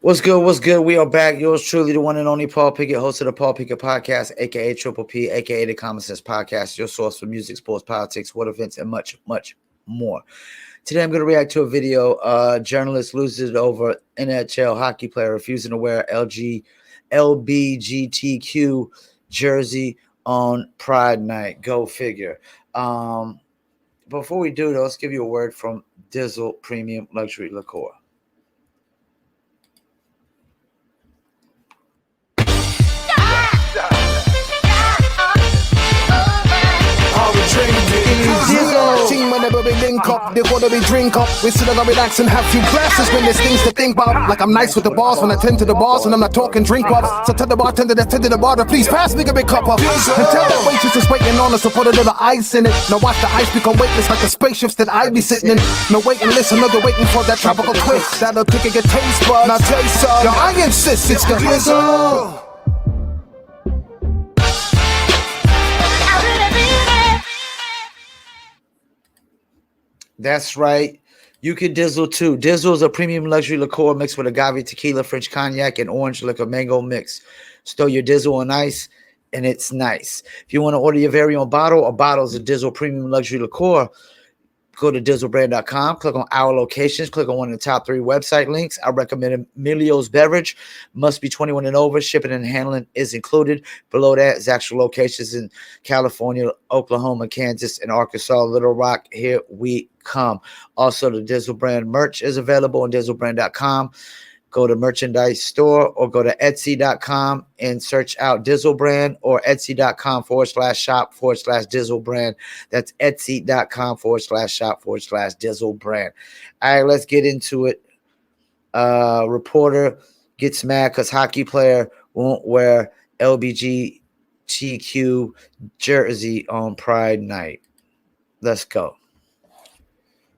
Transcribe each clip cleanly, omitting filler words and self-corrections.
What's good? What's good? We are back. Yours truly, the one and only Paul Pickett, host of the Paul Pickett Podcast, aka Triple P, aka the Common Sense Podcast, your source for music, sports, politics, world events, and much, much more. Today, I'm going to react to a video. Journalist loses it over NHL hockey player refusing to wear LBGTQ jersey on Pride Night. Go figure. Before we do, though, let's give you a word from Dizzle Premium Luxury Liqueur. Team whenever we link up, they gotta be drink up. We still gotta relax and have few classes when there's things to think about. Like I'm nice with the bars when I tend to the bars and I'm not talking drink ups. So tell the bartender that's tending the bar to please pass me a big cup up. And tell that waitress is waiting on us to put a little ice in it. Now watch the ice become weightless like the spaceships that I be sitting in. No wait and listen, no waiting for that tropical twist. That'll tickle your taste buds. Now taste some. Yo, I insist it's the Dizzle. That's right. You can Dizzle too. Dizzle is a premium luxury liqueur mixed with agave tequila, French cognac, and orange liquor mango mix. Store your Dizzle on ice, and it's nice. If you want to order your very own bottle, a bottle is a Dizzle premium luxury liqueur. Go to dizzlebrand.com, click on our locations, click on one of the top 3 website links. I recommend Emilio's Beverage. Must be 21 and over. Shipping and handling is included. Below that is actual locations in California, Oklahoma, Kansas, and Arkansas, Little Rock. Here we come. Also, the Dizzle Brand merch is available on dizzlebrand.com. Go to merchandise store or go to etsy.com and search out Dizzle Brand or etsy.com/shop/Dizzle Brand. That's etsy.com/shop/Dizzle Brand. All right, let's get into it. Reporter gets mad because hockey player won't wear LBGTQ jersey on Pride Night. Let's go.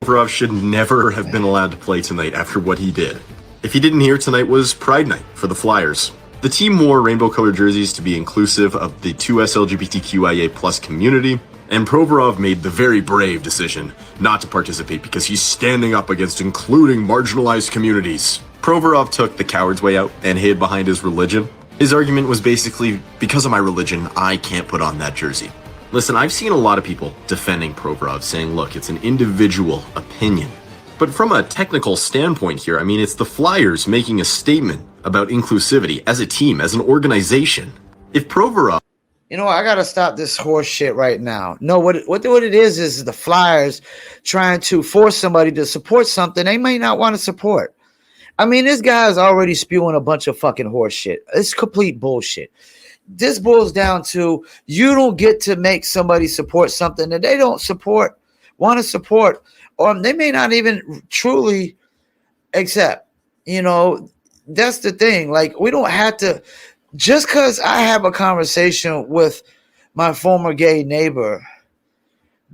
Provorov should never have been allowed to play tonight after what he did. If you didn't hear, tonight was Pride Night for the Flyers. The team wore rainbow-colored jerseys to be inclusive of the 2S LGBTQIA+ community, and Provorov made the very brave decision not to participate because he's standing up against including marginalized communities. Provorov took the coward's way out and hid behind his religion. His argument was basically, because of my religion, I can't put on that jersey. Listen, I've seen a lot of people defending Provorov, saying, look, it's an individual opinion. But from a technical standpoint here, I mean, it's the Flyers making a statement about inclusivity as a team, as an organization. If Provorov... You know, I got to stop this horse shit right now. No, what it is the Flyers trying to force somebody to support something they may not want to support. I mean, this guy is already spewing a bunch of fucking horse shit. It's complete bullshit. This boils down to you don't get to make somebody support something that they don't want to support, or they may not even truly accept. You know, that's the thing. Like, we don't have to, just because I have a conversation with my former gay neighbor,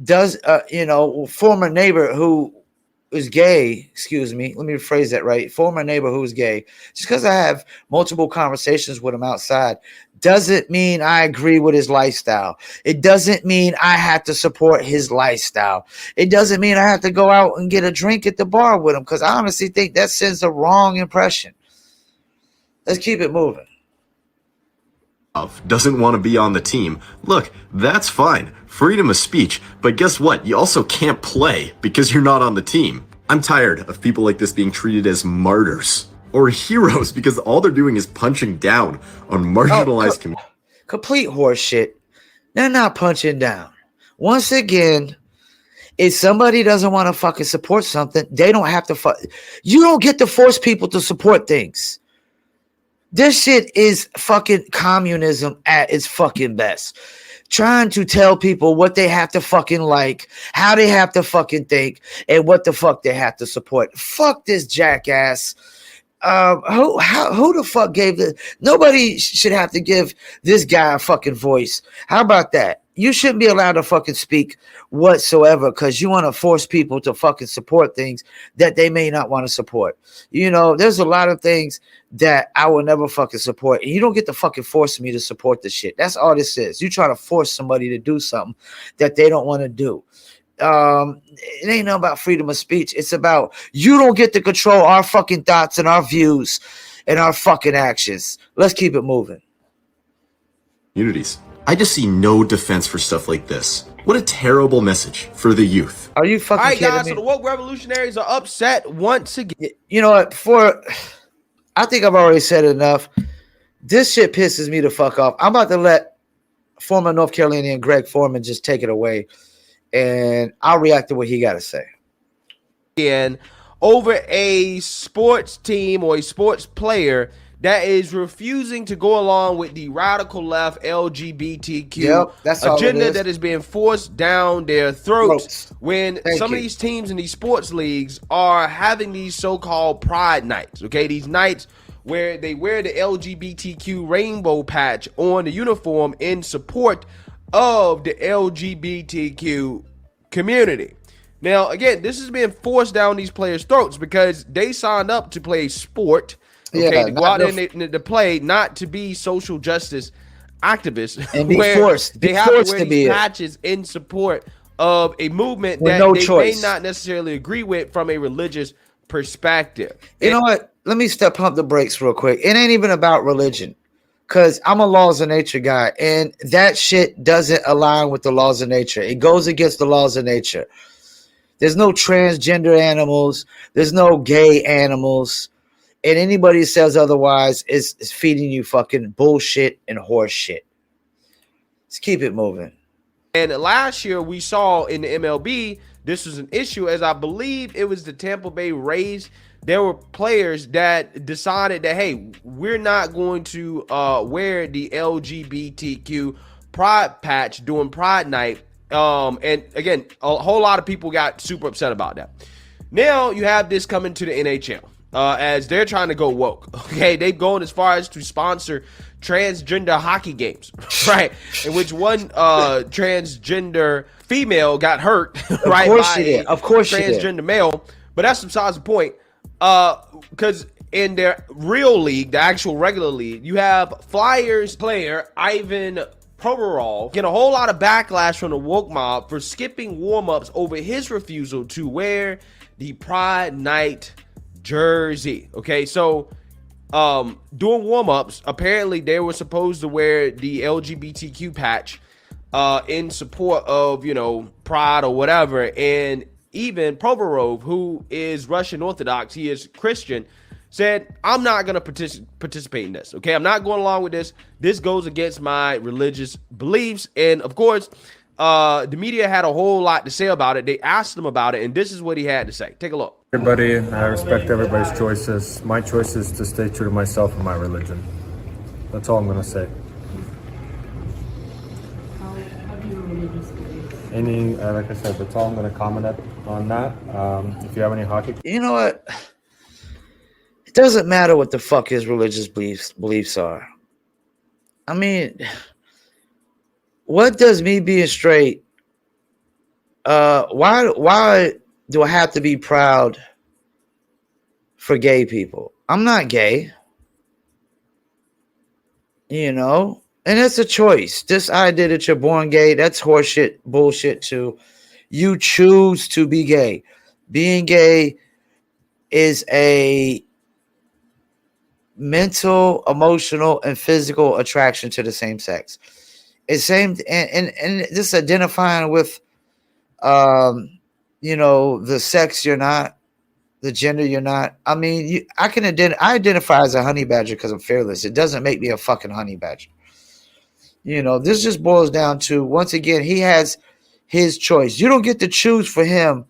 former neighbor who is gay, excuse me, let me rephrase that right, former neighbor who's gay, just because I have multiple conversations with him outside doesn't mean I agree with his lifestyle. It doesn't mean I have to support his lifestyle. It doesn't mean I have to go out and get a drink at the bar with him, because I honestly think that sends a wrong impression. Let's keep it moving. Doesn't want to be on the team. Look, that's fine. Freedom of speech. But guess what? You also can't play because you're not on the team. I'm tired of people like this being treated as martyrs or heroes because all they're doing is punching down on marginalized communities. Complete horse shit. They're not punching down. Once again, if somebody doesn't want to fucking support something, they don't have to you don't get to force people to support things. This shit is fucking communism at its fucking best. Trying to tell people what they have to fucking like, how they have to fucking think, and what the fuck they have to support. Fuck this jackass. Who the fuck gave the... Nobody should have to give this guy a fucking voice. How about that? You shouldn't be allowed to fucking speak whatsoever because you want to force people to fucking support things that they may not want to support. You know, there's a lot of things that I will never fucking support. And you don't get to fucking force me to support the shit. That's all this is. You try to force somebody to do something that they don't want to do. It ain't nothing about freedom of speech. It's about you don't get to control our fucking thoughts and our views. and our fucking actions. Let's keep it moving. Communities. I just see no defense for stuff like this. What a terrible message for the youth. Are you fucking kidding guys, me? so the woke revolutionaries are upset once again. You know what? I think I've already said enough. This shit pisses me the fuck off. I'm about to let former North Carolinian Greg Foreman just take it away, and I'll react to what he got to say. And over a sports team or a sports player that is refusing to go along with the radical left LGBTQ agenda that is being forced down their throats when some of these teams in these sports leagues are having these so-called pride nights, okay? These nights where they wear the LGBTQ rainbow patch on the uniform in support of the LGBTQ community. Now, again, this is being forced down these players' throats because they signed up to play sport, okay, to go out there and to play, not to be social justice activists, and be forced. They have to wear these patches in support of a movement that they may not necessarily agree with from a religious perspective. You know what? Let me pump the brakes real quick. It ain't even about religion, because I'm a laws of nature guy, and that shit doesn't align with the laws of nature. It goes against the laws of nature. There's no transgender animals. There's no gay animals. And anybody who says otherwise is feeding you fucking bullshit and horse shit. Let's keep it moving. And last year we saw in the MLB, this was an issue, as I believe it was the Tampa Bay Rays. There were players that decided that, hey, we're not going to wear the LGBTQ pride patch during Pride Night. And again, a whole lot of people got super upset about that. Now you have this coming to the NHL as they're trying to go woke. Okay, they've gone as far as to sponsor transgender hockey games, right? In which one transgender female got hurt, right? Of course she did. Of course she did. Transgender male, but that's besides the point. Because in their real league, the actual regular league, you have Flyers player Ivan Provorov get a whole lot of backlash from the woke mob for skipping warm-ups over his refusal to wear the Pride Night jersey. Okay, so doing warm-ups, apparently they were supposed to wear the LGBTQ patch in support of, you know, Pride or whatever. And even Provorov, who is Russian Orthodox, he is Christian, said, I'm not going to participate in this. Okay, I'm not going along with this. This goes against my religious beliefs. And of course, the media had a whole lot to say about it. They asked him about it, and this is what he had to say. Take a look. Everybody, I respect everybody's choices. My choice is to stay true to myself and my religion. That's all I'm going to say. Like I said, that's all I'm going to comment on that. If you have any hockey, you know what? It doesn't matter what the fuck his religious beliefs are. I mean, what does me being straight? Why do I have to be proud for gay people? I'm not gay. You know? And it's a choice. This idea that you're born gay, that's horseshit, bullshit too. You choose to be gay. Being gay is a mental, emotional, and physical attraction to the same sex. It's same and just identifying with you know, the sex you're not, the gender you're not. I mean, I identify as a honey badger because I'm fearless. It doesn't make me a fucking honey badger. You know, this just boils down to, once again, he has his choice. You don't get to choose for him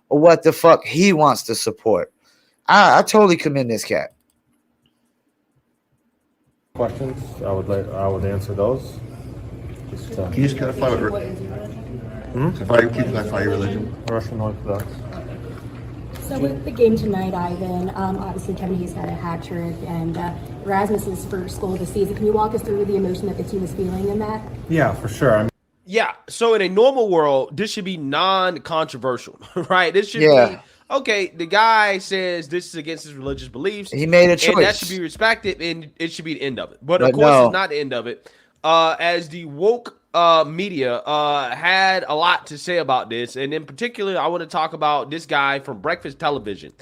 or what the fuck he wants to support. I totally commend this cat. questions, I would answer those. Can you just clarify what can you clarify your religion? Russian Orthodox. So with the game tonight, Ivan, obviously Kevin Hissy had a hat trick, and Rasmus's first goal of the season. Can you walk us through the emotion that the team was feeling in that? Yeah, for sure. Yeah, so in a normal world, this should be non-controversial, right? This should be, okay, the guy says this is against his religious beliefs. He made a choice. And that should be respected, and it should be the end of it. But of course, it's not the end of it. As the woke media had a lot to say about this, and in particular, I want to talk about this guy from Breakfast Television,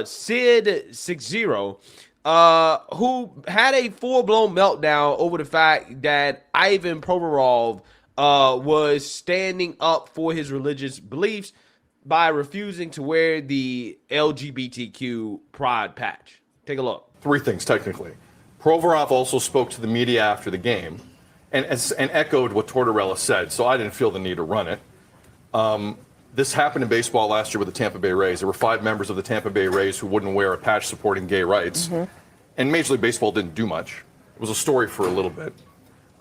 Sid 60. who had a full-blown meltdown over the fact that Ivan Provorov was standing up for his religious beliefs by refusing to wear the LGBTQ pride patch. Take a look. 3 things, technically. Provorov also spoke to the media after the game and echoed what Tortorella said, so I didn't feel the need to run it. This happened in baseball last year with the Tampa Bay Rays. There were 5 members of the Tampa Bay Rays who wouldn't wear a patch supporting gay rights. And Major League Baseball didn't do much. It was a story for a little bit.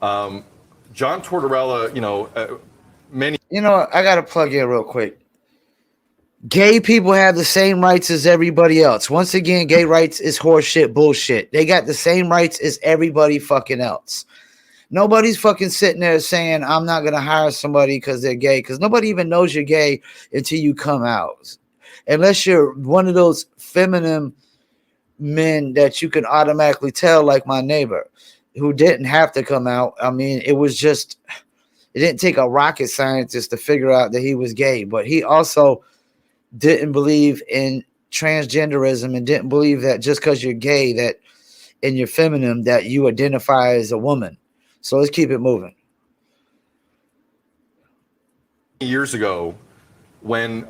John Tortorella, many... I got to plug in real quick. Gay people have the same rights as everybody else. Once again, gay rights is horseshit bullshit. They got the same rights as everybody fucking else. Nobody's fucking sitting there saying, I'm not going to hire somebody because they're gay, because nobody even knows you're gay until you come out. Unless you're one of those feminine men that you can automatically tell, like my neighbor, who didn't have to come out. I mean, it didn't take a rocket scientist to figure out that he was gay, but he also didn't believe in transgenderism and didn't believe that just because you're gay that and you're feminine that you identify as a woman. So let's keep it moving. Years ago, when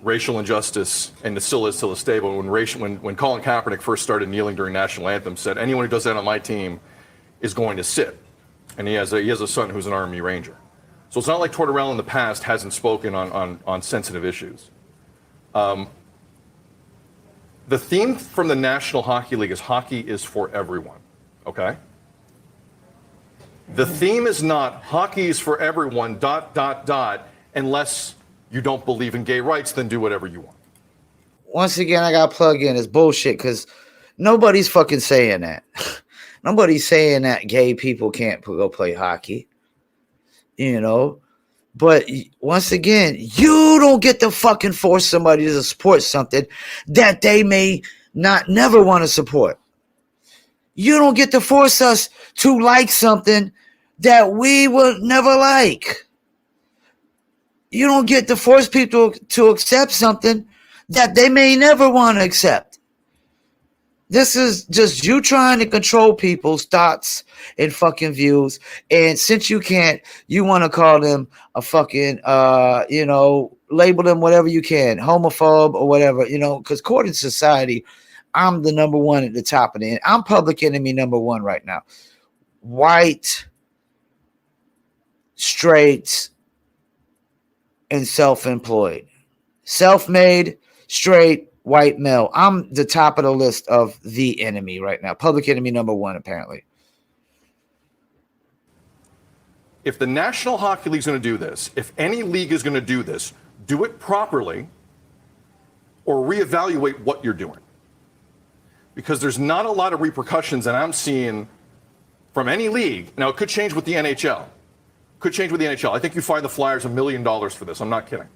racial injustice, and it still is till this day, but when Colin Kaepernick first started kneeling during national anthem, said anyone who does that on my team is going to sit, and he has a son who's an Army Ranger. So it's not like Tortorella in the past hasn't spoken on sensitive issues. The theme from the National Hockey League is hockey is for everyone, okay? The theme is not hockey is for everyone, ... unless you don't believe in gay rights, then do whatever you want. Once again, I got to plug in. It's bullshit because nobody's fucking saying that. Nobody's saying that gay people can't go play hockey. But once again, you don't get to fucking force somebody to support something that they may never want to support. You don't get to force us to like something that we will never like. You don't get to force people to accept something that they may never want to accept. This is just you trying to control people's thoughts and fucking views. And since you can't, you want to call them a fucking, label them whatever you can, homophobe or whatever, because according to society, I'm the number one at the top of the end. I'm public enemy number one right now. White, straight, and self-employed. Self-made, straight, white male. I'm the top of the list of the enemy right now. Public enemy number one, apparently. If the National Hockey League is going to do this, if any league is going to do this, do it properly or reevaluate what you're doing. Because there's not a lot of repercussions that I'm seeing from any league. Now, it could change with the NHL. I think you fine the Flyers $1 million for this. I'm not kidding.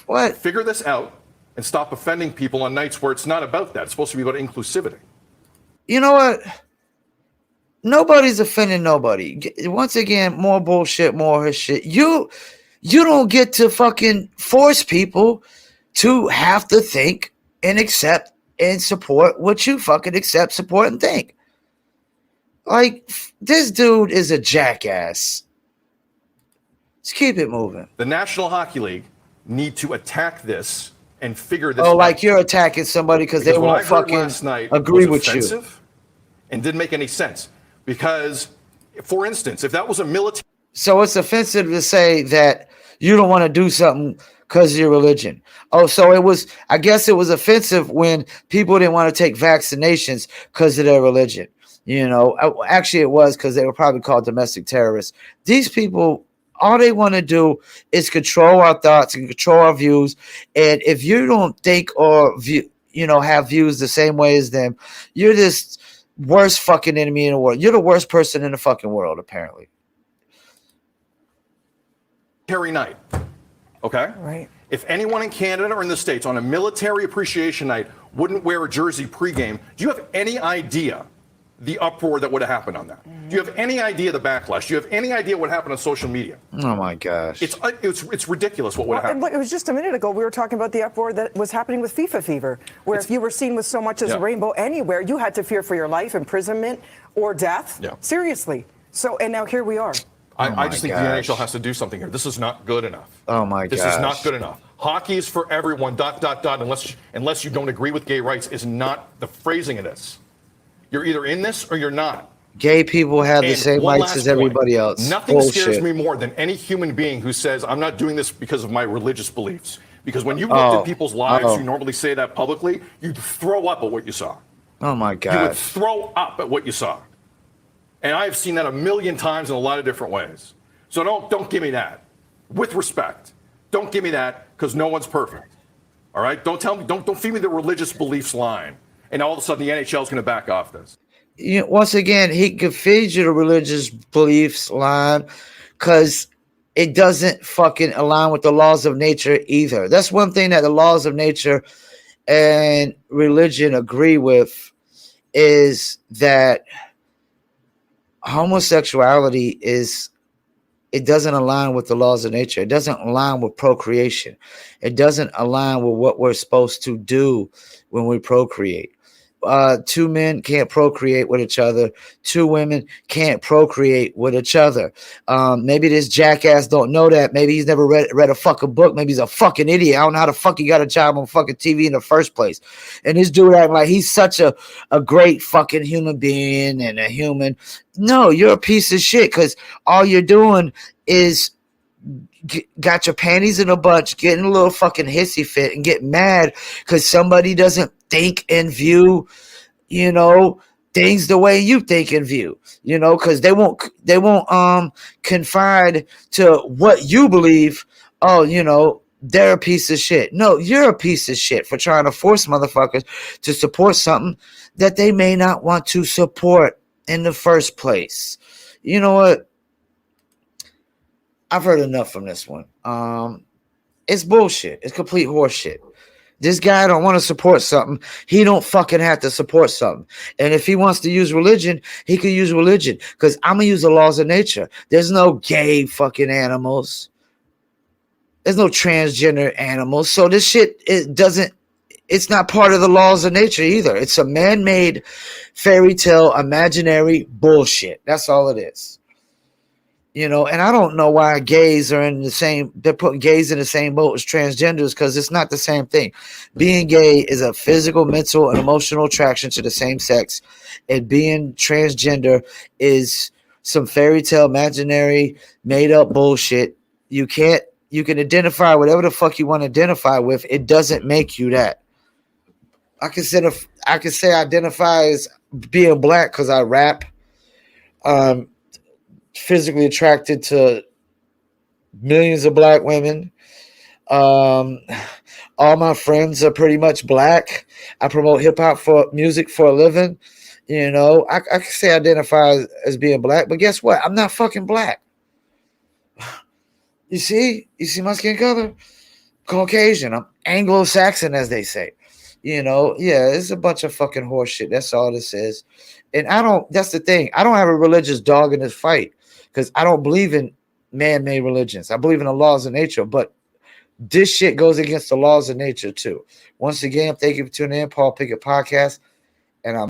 What? Figure this out and stop offending people on nights where it's not about that. It's supposed to be about inclusivity. You know what? Nobody's offending nobody. Once again, more bullshit, more his shit. You don't get to fucking force people to have to think and accept and support what you fucking accept, support, and think. Like, this dude is a jackass. Let's keep it moving. The National Hockey League need to attack this and figure this out. Oh, like you're attacking somebody because they won't fucking agree with you. And didn't make any sense. Because, for instance, if that was a military... So it's offensive to say that you don't want to do something because of your religion. Oh, so I guess it was offensive when people didn't want to take vaccinations because of their religion. Actually it was because they were probably called domestic terrorists. These people, all they want to do is control our thoughts and control our views. And if you don't think or have views the same way as them, you're this worst fucking enemy in the world. You're the worst person in the fucking world, apparently. Military night, okay? Right. If anyone in Canada or in the States on a military appreciation night wouldn't wear a jersey pregame, do you have any idea the uproar that would have happened on that? Do you have any idea the backlash? Do you have any idea what happened on social media? Oh my gosh. It's ridiculous what would have happened. It was just a minute ago we were talking about the uproar that was happening with FIFA fever, where if you were seen with so much as a rainbow anywhere, you had to fear for your life, imprisonment, or death. Yeah. Seriously. So, and now here we are. I just think the NHL has to do something here. This is not good enough. Oh my god. This is not good enough. Hockey is for everyone. ... Unless you don't agree with gay rights is not the phrasing of this. You're either in this or you're not. Gay people have the same rights as everybody else. Nothing scares me more than any human being who says, I'm not doing this because of my religious beliefs. Because when you looked at people's lives, you normally say that publicly, you'd throw up at what you saw. Oh my God. You would throw up at what you saw. And I've seen that a million times in a lot of different ways. So don't give me that. With respect. Don't give me that because no one's perfect. All right? Don't feed me the religious beliefs line. And all of a sudden the NHL is going to back off this. You know, once again, he could feed you the religious beliefs line because it doesn't fucking align with the laws of nature either. That's one thing that the laws of nature and religion agree with, is that homosexuality it doesn't align with the laws of nature. It doesn't align with procreation. It doesn't align with what we're supposed to do when we procreate. Two men can't procreate with each other. Two women can't procreate with each other. Maybe this jackass don't know that. Maybe he's never read a fucking book. Maybe he's a fucking idiot. I don't know how the fuck he got a job on fucking TV in the first place. And this dude acting like he's such a great fucking human being and a human. No, you're a piece of shit because all you're doing is got your panties in a bunch, getting a little fucking hissy fit and get mad because somebody doesn't think and view, things the way you think and view, because they won't confide to what you believe. Oh, they're a piece of shit. No, you're a piece of shit for trying to force motherfuckers to support something that they may not want to support in the first place. You know what? I've heard enough from this one. It's bullshit. It's complete horseshit. This guy don't want to support something. He don't fucking have to support something. And if he wants to use religion, he can use religion. Because I'm going to use the laws of nature. There's no gay fucking animals. There's no transgender animals. So this shit, it's not part of the laws of nature either. It's a man-made fairy tale, imaginary bullshit. That's all it is. And I don't know why gays are they're putting gays in the same boat as transgenders, because it's not the same thing. Being gay is a physical, mental, and emotional attraction to the same sex. And being transgender is some fairy tale, imaginary, made up bullshit. You can identify whatever the fuck you want to identify with. It doesn't make you that. I can say I identify as being black because I rap. Physically attracted to millions of black women. All my friends are pretty much black. I promote hip-hop music for a living. I can say I identify as being black, but guess what? I'm not fucking black. You see my skin color? Caucasian. I'm Anglo-Saxon, as they say. It's a bunch of fucking horse shit. That's all this is. And that's the thing. I don't have a religious dog in this fight, because I don't believe in man-made religions. I believe in the laws of nature, but this shit goes against the laws of nature too. Once again, thank you for tuning in, Paul Pickett Podcast, and I'm